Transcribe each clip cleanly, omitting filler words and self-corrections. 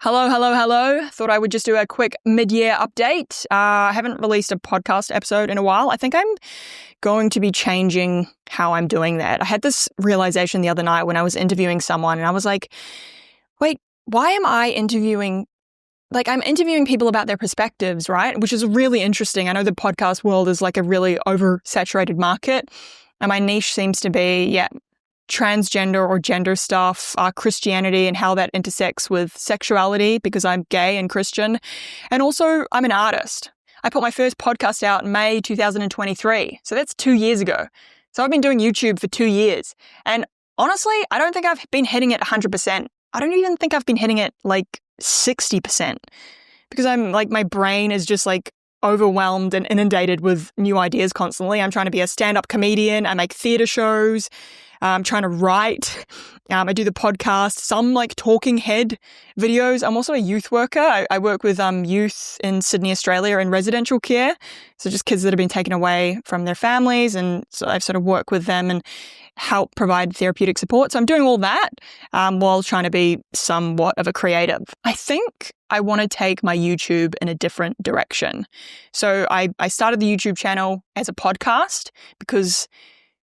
Hello, hello, hello. Thought I would just do a quick mid-year update. I haven't released a podcast episode in a while. I think I'm going to be changing how I'm doing that. I had this realization the other night when I was interviewing someone, and I was like, wait, why am I interviewing? Like, I'm interviewing people about their perspectives, right? Which is really interesting. I know the podcast world is like a really oversaturated market, and my niche seems to be, transgender or gender stuff, Christianity and how that intersects with sexuality because I'm gay and Christian. And also, I'm an artist. I put my first podcast out in May 2023. So that's 2 years ago. So I've been doing YouTube for 2 years. And honestly, I don't think I've been hitting it 100%. I don't even think I've been hitting it like 60% because I'm like, my brain is just like overwhelmed and inundated with new ideas constantly. I'm trying to be a stand-up comedian. I make theater shows. I'm trying to write. I do the podcast, some like talking head videos. I'm also a youth worker. I work with youth in Sydney, Australia in residential care. So just kids that have been taken away from their families. And so I've sort of worked with them and help provide therapeutic support. So I'm doing all that while trying to be somewhat of a creative. I think I want to take my YouTube in a different direction. So I started the YouTube channel as a podcast because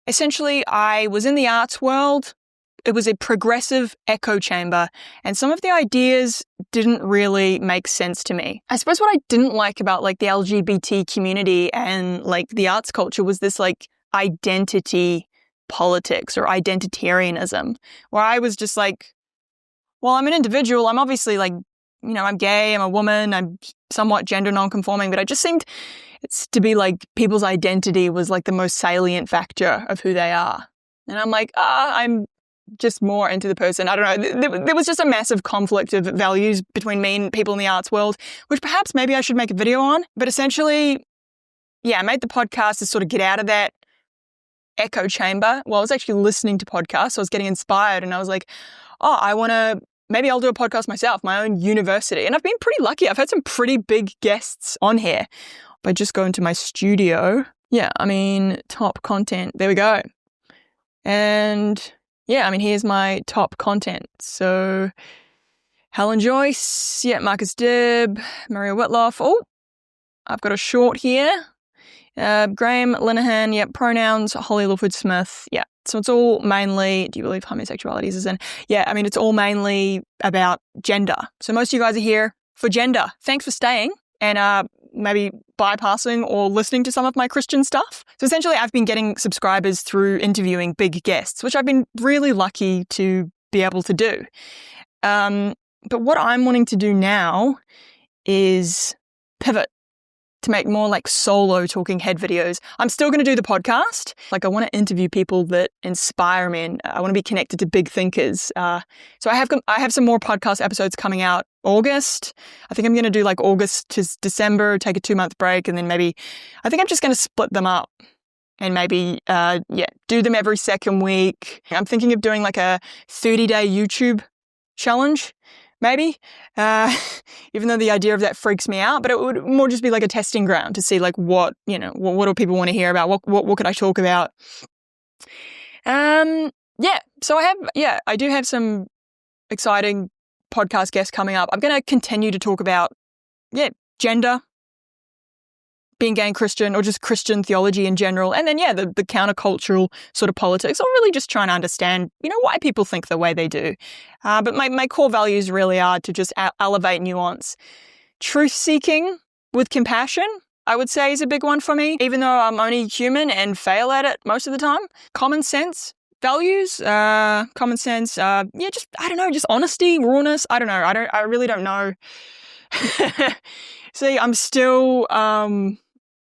essentially, I was in the arts world. It was a progressive echo chamber, and some of the ideas didn't really make sense to me. I suppose what I didn't like about like the LGBT community and like the arts culture was this like identity politics or identitarianism, where I was just like, well, I'm an individual. I'm obviously like, I'm gay, I'm a woman, I'm somewhat gender non-conforming, but I just seemed it's to be like people's identity was like the most salient factor of who they are. And I'm like, I'm just more into the person. I don't know. There was just a massive conflict of values between me and people in the arts world, which perhaps maybe I should make a video on. But essentially, I made the podcast to sort of get out of that echo chamber. Well, I was actually listening to podcasts, so I was getting inspired, and I was like, maybe I'll do a podcast myself, my own university. And I've been pretty lucky. I've had some pretty big guests on here. If I just go into my studio, top content. There we go. And here's my top content. So Helen Joyce, Marcus Dibb, Maria Whitloff. Oh, I've got a short here. Graham Linehan, pronouns, Holly Lawford Smith. So it's all mainly, do you believe homosexuality is in? It's all mainly about gender. So most of you guys are here for gender. Thanks for staying and maybe bypassing or listening to some of my Christian stuff. So essentially, I've been getting subscribers through interviewing big guests, which I've been really lucky to be able to do. But what I'm wanting to do now is pivot to make more like solo talking head videos. I'm still going to do the podcast. Like I want to interview people that inspire me and I want to be connected to big thinkers. So I have some more podcast episodes coming out August. I think I'm going to do like August to December, take a 2-month break. And then I think I'm just going to split them up and maybe, do them every second week. I'm thinking of doing like a 30-day YouTube challenge. Maybe, even though the idea of that freaks me out, but it would more just be like a testing ground to see like what do people want to hear about? What could I talk about? So I do have some exciting podcast guests coming up. I'm going to continue to talk about, gender, being gay and Christian, or just Christian theology in general. And then, the countercultural sort of politics, or really just trying to understand, why people think the way they do. But my core values really are to just elevate nuance. Truth-seeking with compassion, I would say, is a big one for me, even though I'm only human and fail at it most of the time. Common sense, values, common sense, just honesty, rawness. I don't know. I really don't know. See, I'm still,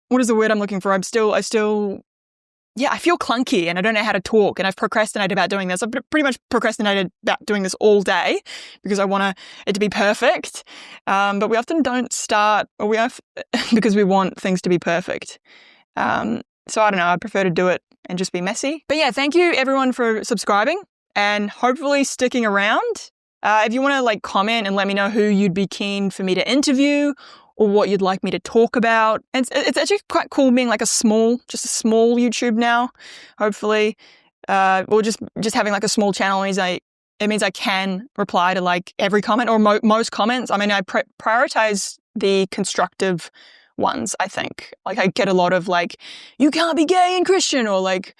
what is the word I'm looking for? I feel clunky and I don't know how to talk, and I've procrastinated about doing this. I've pretty much procrastinated about doing this all day because I want it to be perfect. But we often don't start, because we want things to be perfect. So I don't know, I prefer to do it and just be messy. But thank you everyone for subscribing and hopefully sticking around. If you want to comment and let me know who you'd be keen for me to interview or what you'd like me to talk about. And it's actually quite cool being like a small YouTube now, hopefully. Or just having like a small channel. it means I can reply to like every comment or most comments. I mean, I prioritize the constructive ones, I think. Like I get a lot of like, you can't be gay and Christian, or like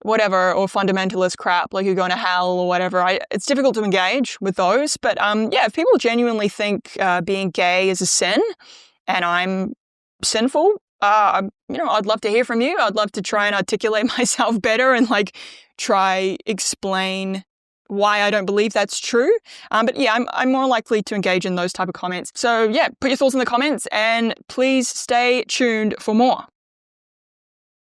whatever, or fundamentalist crap, like you're going to hell or whatever. It's difficult to engage with those. But yeah, if people genuinely think being gay is a sin and I'm sinful, I'd love to hear from you. I'd love to try and articulate myself better and like try explain why I don't believe that's true. But yeah, I'm more likely to engage in those type of comments. So yeah, put your thoughts in the comments and please stay tuned for more.